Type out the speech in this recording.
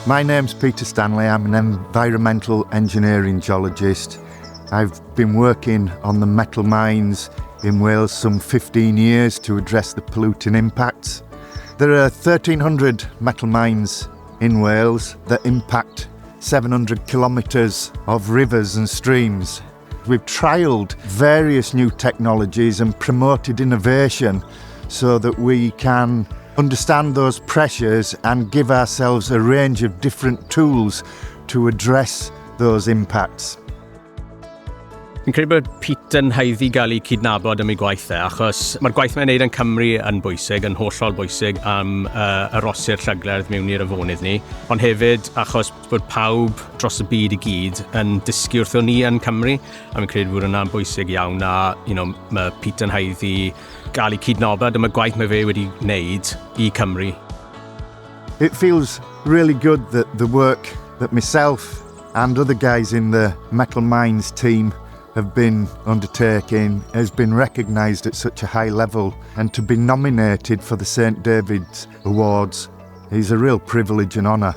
My name's Peter Stanley. I'm an environmental engineering geologist. I've been working on the metal mines in Wales some 15 years to address the polluting impacts. There are 1,300 metal mines in Wales that impact 700 kilometres of rivers and streams. We've trialled various new technologies and promoted innovation so that we can understand those pressures and give ourselves a range of different tools to address those impacts. Fi'n credu bod Pete yn haeddu gael ei cydnabod am ei gwaith achos mae'r gwaith mae'n neud yn Cymru yn bwysig, yn hollol bwysig am arosi'r llyglerdd mewn i'r afonydd ni, ond hefyd achos bod pawb dros y byd i gyd yn dysgu wrtho ni yn Cymru, a fi'n credu bod hwnna'n bwysig iawn a mae Pete yn haeddu gael ei cydnabod am y gwaith mae fe wedi wneud i Cymru. It feels really good that the work that myself and other guys in the metal mines team have been undertaking has been recognised at such a high level, and to be nominated for the St David's Awards is a real privilege and honour.